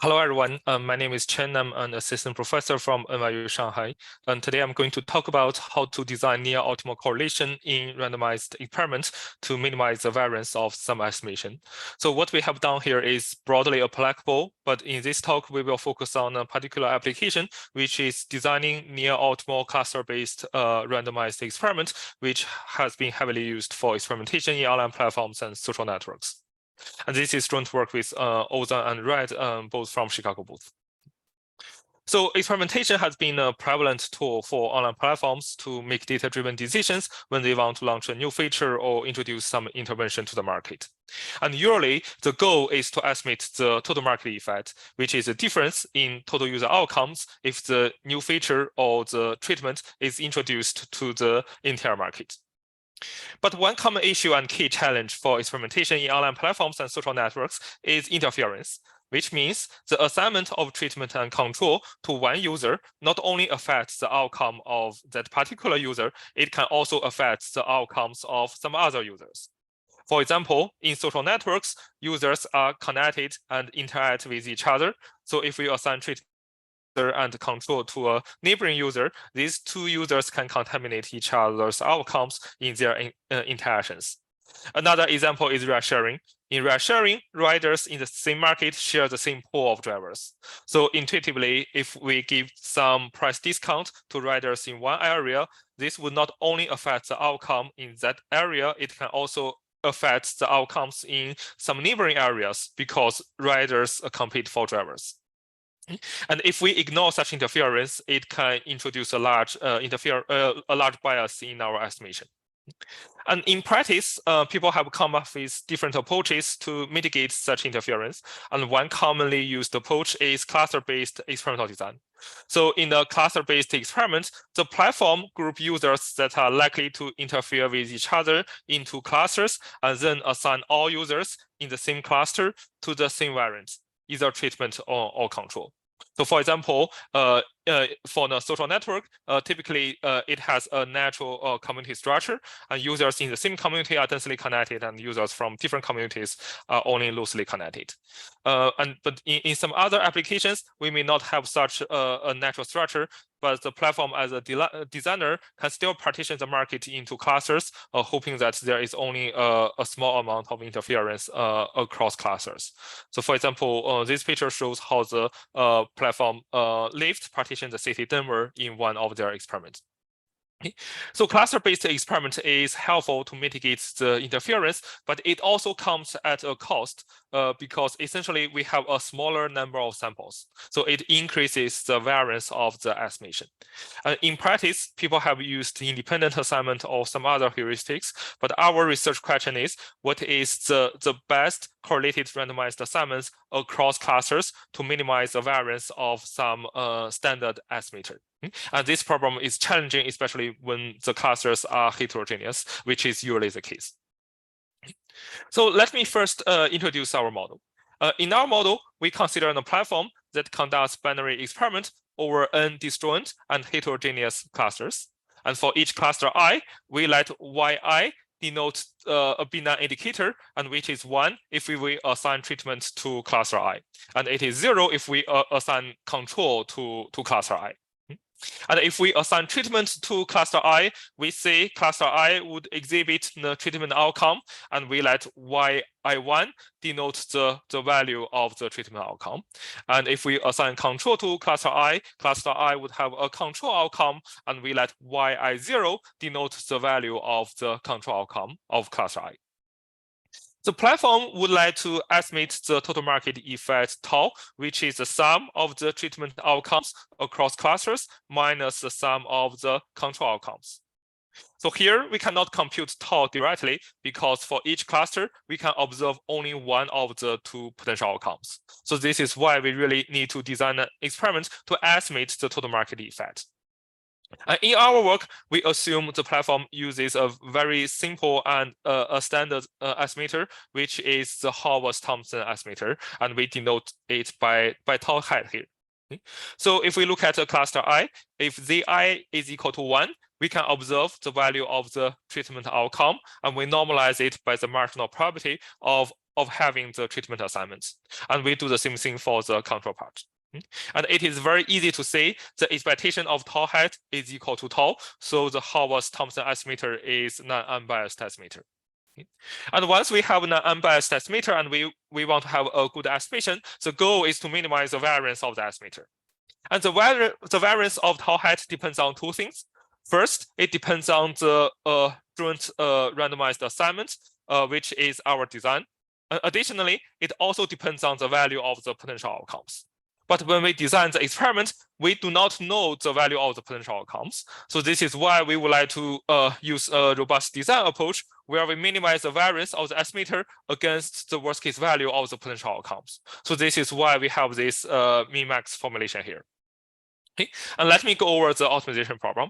Hello, everyone. My name is Chen. I'm an assistant professor from NYU Shanghai. And today I'm going to talk about how to design near optimal correlation in randomized experiments to minimize the variance of some estimation. So what we have done here is broadly applicable, but in this talk, we will focus on a particular application, which is designing near optimal cluster-based randomized experiment, which has been heavily used for experimentation in online platforms and social networks. And this is joint work with Ozan and Red, both from Chicago booth. So experimentation has been a prevalent tool for online platforms to make data-driven decisions when they want to launch a new feature or introduce some intervention to the market. And usually, the goal is to estimate the total market effect, which is the difference in total user outcomes if the new feature or the treatment is introduced to the entire market. But one common issue and key challenge for experimentation in online platforms and social networks is interference, which means the assignment of treatment and control to one user not only affects the outcome of that particular user, it can also affect the outcomes of some other users. For example, in social networks, users are connected and interact with each other. So if we assign treatment and control to a neighboring user, these two users can contaminate each other's outcomes in their interactions. Another example is ride sharing. In ride sharing, riders in the same market share the same pool of drivers. So intuitively, if we give some price discount to riders in one area, this would not only affect the outcome in that area, it can also affect the outcomes in some neighboring areas because riders compete for drivers. And if we ignore such interference, it can introduce a large bias in our estimation. And in practice, people have come up with different approaches to mitigate such interference. And one commonly used approach is cluster-based experimental design. So in the cluster-based experiment, the platform group users that are likely to interfere with each other into clusters and then assign all users in the same cluster to the same variant, either treatment or control. So for example, for the social network, typically it has a natural community structure, and users in the same community are densely connected, and users from different communities are only loosely connected. But in some other applications, we may not have such a natural structure, but the platform as a designer can still partition the market into clusters, hoping that there is only a small amount of interference across clusters. So for example, this picture shows how the platform Lyft partitioned the city Denver in one of their experiments. So cluster-based experiment is helpful to mitigate the interference, but it also comes at a cost because essentially we have a smaller number of samples. So it increases the variance of the estimation. In practice, people have used independent assignment or some other heuristics, but our research question is, what is the best correlated randomized assignments across clusters to minimize the variance of some standard estimator? And this problem is challenging, especially when the clusters are heterogeneous, which is usually the case. So let me first introduce our model. In our model, we consider a platform that conducts binary experiment over n disjoint and heterogeneous clusters. And for each cluster I, we let yi denote a binary indicator, and which is 1 if we assign treatment to cluster I. And it is 0 if we assign control to cluster I. And if we assign treatment to cluster I, we say cluster I would exhibit the treatment outcome, and we let yi1 denote the value of the treatment outcome. And if we assign control to cluster I would have a control outcome, and we let yi0 denote the value of the control outcome of cluster I. The platform would like to estimate the total market effect tau, which is the sum of the treatment outcomes across clusters minus the sum of the control outcomes. So here we cannot compute tau directly because for each cluster, we can observe only one of the two potential outcomes. So this is why we really need to design an experiment to estimate the total market effect. In our work, we assume the platform uses a very simple and a standard estimator, which is the Horvath-Thompson estimator, and we denote it by tau hat here. So if we look at a cluster I, if Zi is equal to 1, we can observe the value of the treatment outcome, and we normalize it by the marginal probability of of having the treatment assignments. And we do the same thing for the control part. And it is very easy to say the expectation of tau hat is equal to tau. So the Haworth-Thompson estimator is non-unbiased estimator. And once we have an unbiased estimator and we want to have a good estimation, the goal is to minimize the variance of the estimator. And the variance of tau hat depends on two things. First, it depends on the joint randomized assignment, which is our design. Additionally, it also depends on the value of the potential outcomes. But when we design the experiment, we do not know the value of the potential outcomes. So this is why we would like to use a robust design approach where we minimize the variance of the estimator against the worst case value of the potential outcomes. So this is why we have this min-max formulation here. Okay. And let me go over the optimization problem.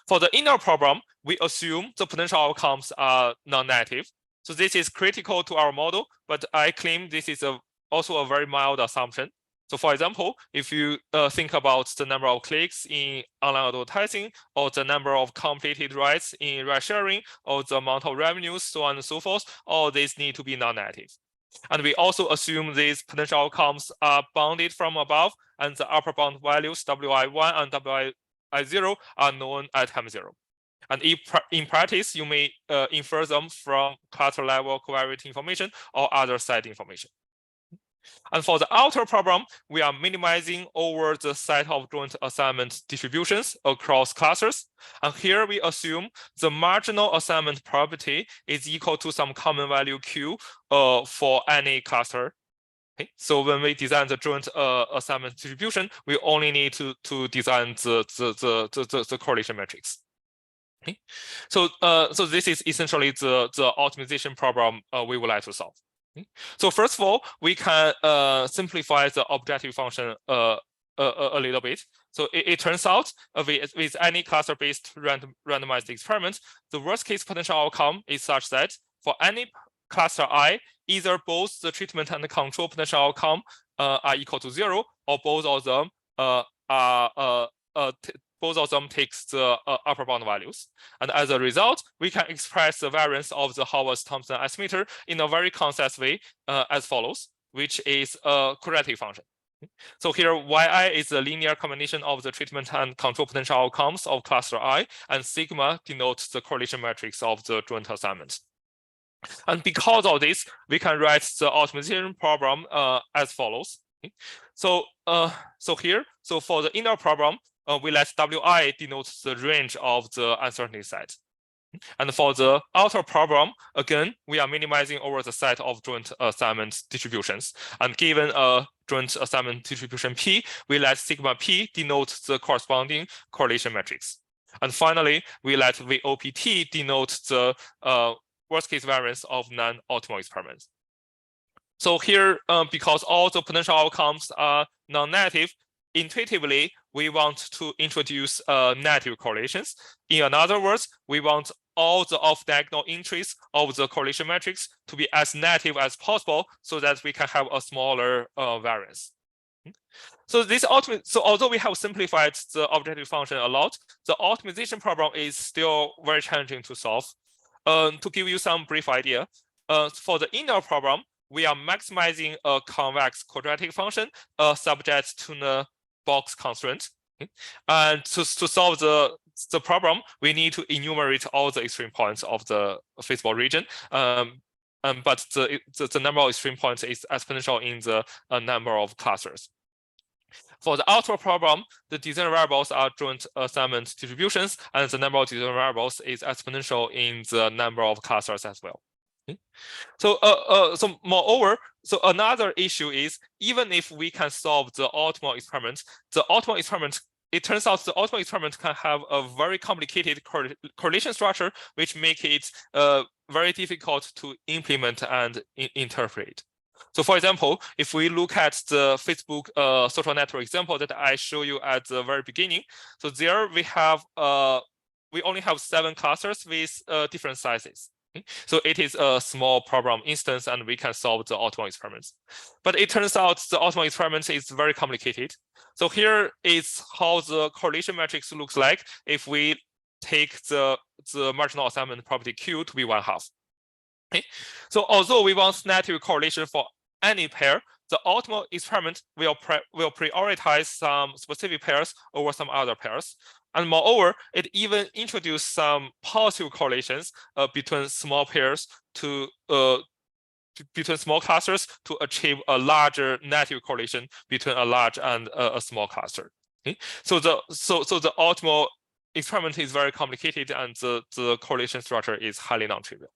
For the inner problem, we assume the potential outcomes are non-negative. So this is critical to our model, but I claim this is also a very mild assumption. So for example, if you think about the number of clicks in online advertising, or the number of completed rides in ride sharing, or the amount of revenues, so on and so forth, all these need to be non-negative. And we also assume these potential outcomes are bounded from above, and the upper bound values WI1 and WI0 are known at time 0. And in practice, you may infer them from cluster level covariate information or other side information. And for the outer problem, we are minimizing over the set of joint assignment distributions across clusters. And here we assume the marginal assignment probability is equal to some common value Q for any cluster. Okay. So when we design the joint assignment distribution, we only need to design the correlation matrix. Okay. So this is essentially the optimization problem we would like to solve. Okay. So first of all, we can simplify the objective function a little bit. So it turns out with any cluster-based randomized experiment, the worst case potential outcome is such that for any cluster I, either both the treatment and the control potential outcome are equal to 0, or both of them takes the upper bound values. And as a result, we can express the variance of the Haworth-Thompson estimator in a very concise way as follows, which is a quadratic function. So here, yi is a linear combination of the treatment and control potential outcomes of cluster I, and sigma denotes the correlation matrix of the joint assignment. And because of this, we can write the optimization problem as follows. Okay. So for the inner problem, we let Wi denote the range of the uncertainty set. And for the outer problem, again, we are minimizing over the set of joint assignment distributions. And given a joint assignment distribution P, we let sigma P denote the corresponding correlation matrix. And finally, we let VOPT denote the worst case variance of non-optimal experiments. So here, because all the potential outcomes are non-negative, intuitively, we want to introduce negative correlations. In other words, we want all the off-diagonal entries of the correlation matrix to be as negative as possible so that we can have a smaller variance. So although we have simplified the objective function a lot, the optimization problem is still very challenging to solve. To give you some brief idea, for the inner problem, we are maximizing a convex quadratic function subject to the box constraint. Okay. And to solve the problem, we need to enumerate all the extreme points of the feasible region. But the number of extreme points is exponential in the number of clusters. For the outer problem, the design variables are joint assignment distributions, and the number of design variables is exponential in the number of clusters as well. Okay. So moreover, another issue is even if we can solve the optimal experiment, it turns out the optimal experiment can have a very complicated correlation structure, which make it very difficult to implement and interpret. So for example, if we look at the Facebook social network example that I show you at the very beginning, so there we only have 7 clusters with different sizes. Okay. So it is a small problem instance, and we can solve the optimal experiments. But it turns out the optimal experiment is very complicated. So here is how the correlation matrix looks like if we take the marginal assignment property Q to be 1/2. Okay. So although we want negative correlation for any pair, the optimal experiment will prioritize some specific pairs over some other pairs. And moreover, it even introduced some positive correlations between small pairs to between small clusters to achieve a larger negative correlation between a large and a small cluster. Okay? So the optimal experiment is very complicated, and the correlation structure is highly non-trivial.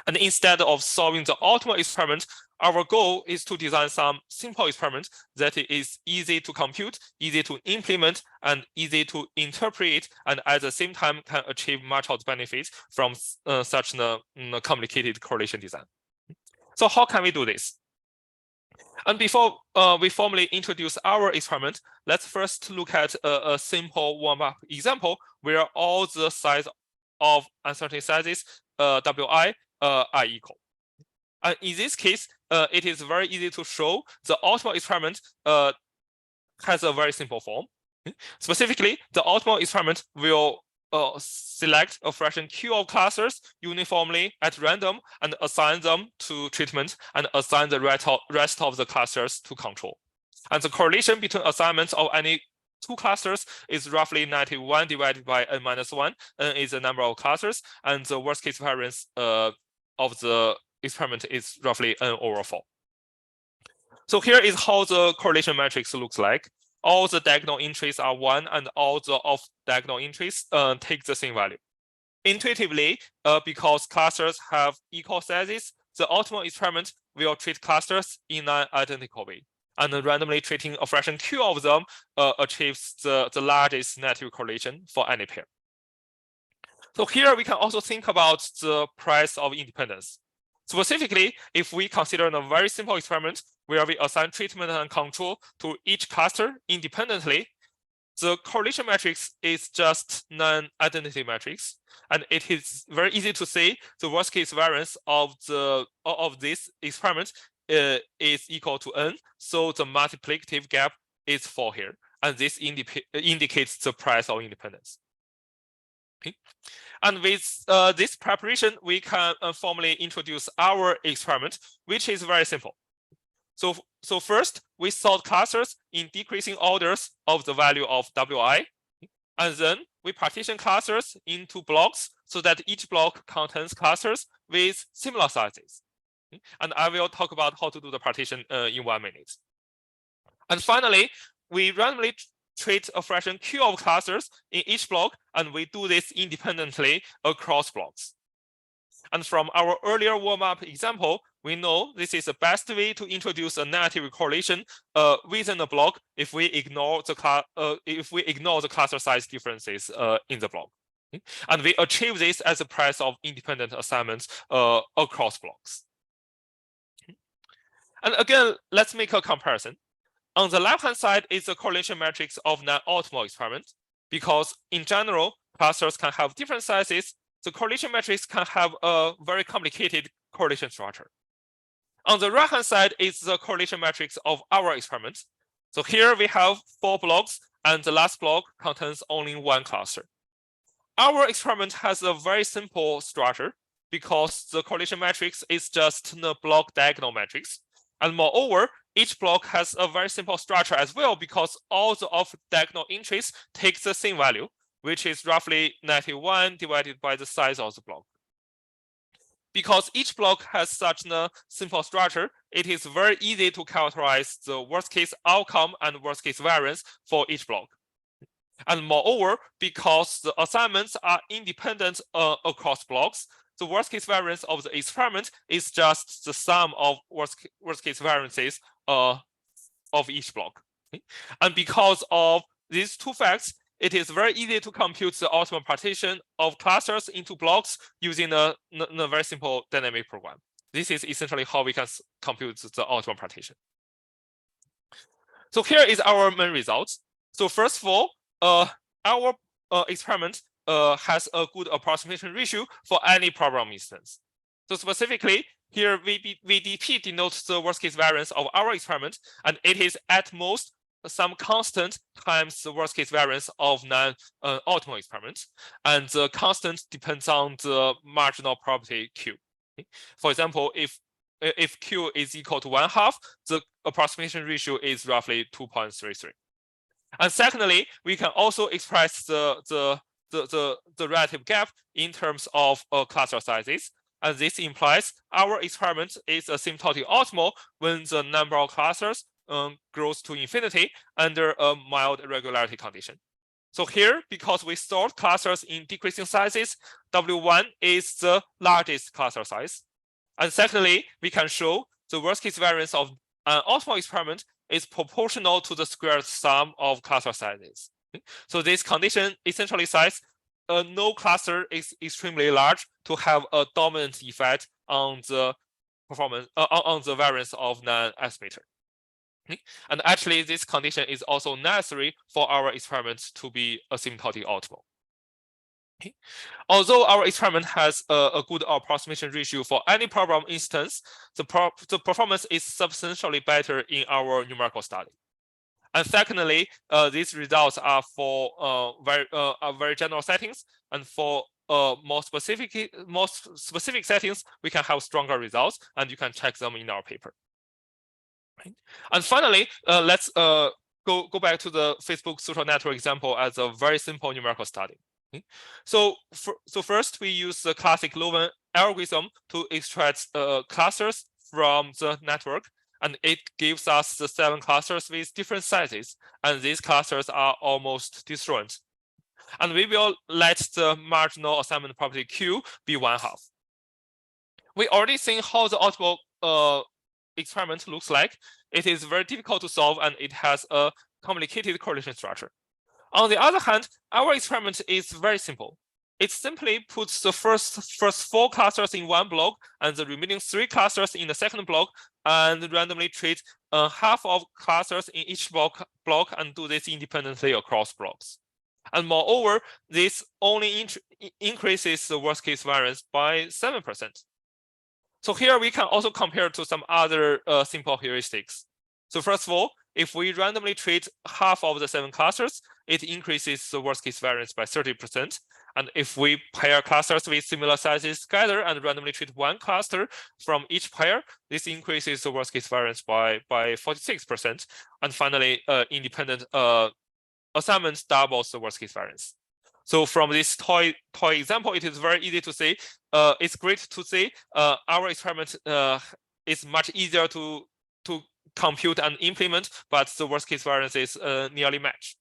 And instead of solving the optimal experiment, our goal is to design some simple experiment that is easy to compute, easy to implement, and easy to interpret, and at the same time can achieve much of the benefits from such a complicated correlation design. So how can we do this? And before we formally introduce our experiment, let's first look at a simple warm-up example where all the size of uncertainty sizes Wi are equal. And in this case, it is very easy to show the optimal experiment has a very simple form. Specifically, the optimal experiment will select a fraction Q of clusters uniformly at random and assign them to treatment and assign the rest of the clusters to control. And the correlation between assignments of any two clusters is roughly -1 divided by n-1. N is the number of clusters, and the worst case variance of the experiment is roughly n over 4. So here is how the correlation matrix looks like. All the diagonal entries are 1, and all the off-diagonal entries take the same value. Intuitively, because clusters have equal sizes, the optimal experiment will treat clusters in an identical way. And randomly treating a fraction Q of them achieves the largest negative correlation for any pair. So here we can also think about the price of independence. Specifically, if we consider a very simple experiment where we assign treatment and control to each cluster independently, the correlation matrix is just non-identity matrix, and it is very easy to say the worst case variance of this experiment is equal to n. So the multiplicative gap is 4 here, and this indicates the price of independence. Okay. And with this preparation, we can formally introduce our experiment, which is very simple. So first, we sort clusters in decreasing orders of the value of Wi, and then we partition clusters into blocks so that each block contains clusters with similar sizes. And I will talk about how to do the partition in 1 minute. And finally, we randomly treat a fraction Q of clusters in each block, and we do this independently across blocks. And from our earlier warm-up example, we know this is the best way to introduce a negative correlation within a block if we ignore the cluster size differences in the block. And we achieve this as the price of independent assignments across blocks. And again, let's make a comparison. On the left-hand side is the correlation matrix of non-optimal experiment, because in general, clusters can have different sizes. The correlation matrix can have a very complicated correlation structure. On the right-hand side is the correlation matrix of our experiment. So here we have 4 blocks, and the last block contains only 1 cluster. Our experiment has a very simple structure because the correlation matrix is just the block diagonal matrix. And moreover, each block has a very simple structure as well, because all the off-diagonal entries take the same value, which is roughly -1 divided by the size of the block. Because each block has such a simple structure, it is very easy to characterize the worst case outcome and worst case variance for each block. And moreover, because the assignments are independent across blocks, the worst case variance of the experiment is just the sum of worst case variances of each block. Okay? And because of these two facts, it is very easy to compute the optimal partition of clusters into blocks using a very simple dynamic program. This is essentially how we can compute the optimal partition. So here is our main results. So first of all, our experiment has a good approximation ratio for any problem instance. So specifically, here VDP denotes the worst case variance of our experiment, and it is at most some constant times the worst case variance of non-optimal experiment, and the constant depends on the marginal probability Q. For example, if Q is equal to 1/2, the approximation ratio is roughly 2.33. And secondly, we can also express the relative gap in terms of cluster sizes. And this implies our experiment is asymptotic optimal when the number of clusters grows to infinity under a mild irregularity condition. So here, because we sort clusters in decreasing sizes, W1 is the largest cluster size. And secondly, we can show the worst case variance of an optimal experiment is proportional to the squared sum of cluster sizes. So this condition essentially says no cluster is extremely large to have a dominant effect on the performance on the variance of an estimator. And actually, this condition is also necessary for our experiment to be asymptotic optimal. Although our experiment has a good approximation ratio for any problem instance, the performance is substantially better in our numerical study. And secondly, these results are for very general settings, and for more specific settings, we can have stronger results, and you can check them in our paper. And finally, let's go back to the Facebook social network example as a very simple numerical study. So first, we use the classic Loven algorithm to extract clusters from the network, and it gives us the 7 clusters with different sizes, and these clusters are almost disjoint. And we will let the marginal assignment property Q be 1/2. We already seen how the optimal experiment looks like. It is very difficult to solve, and it has a complicated correlation structure. On the other hand, our experiment is very simple. It simply puts the first 4 clusters in one block and the remaining 3 clusters in the second block, and randomly treat half of clusters in each block and do this independently across blocks. And moreover, this only increases the worst case variance by 7%. So here we can also compare to some other simple heuristics. So first of all, if we randomly treat half of the 7 clusters, it increases the worst case variance by 30%. And if we pair clusters with similar sizes together and randomly treat 1 cluster from each pair, this increases the worst case variance by 46%. And finally, independent assignment doubles the worst case variance. So from this toy example, it is very easy to say. It's great to say our experiment is much easier to compute and implement, but the worst case variance is nearly matched.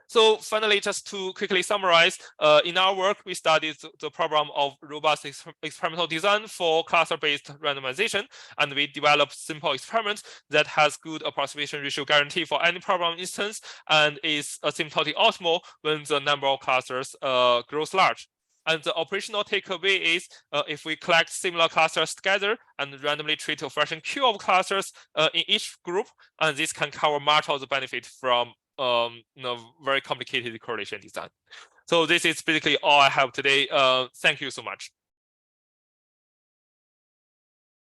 So finally, just to quickly summarize, in our work, we studied the problem of robust experimental design for cluster-based randomization, and we developed simple experiments that has good approximation ratio guarantee for any problem instance and is asymptotic optimal when the number of clusters grows large. And the operational takeaway is if we collect similar clusters together and randomly treat a fraction Q of clusters in each group, and this can cover much of the benefit from very complicated correlation design. So this is basically all I have today. Thank you so much.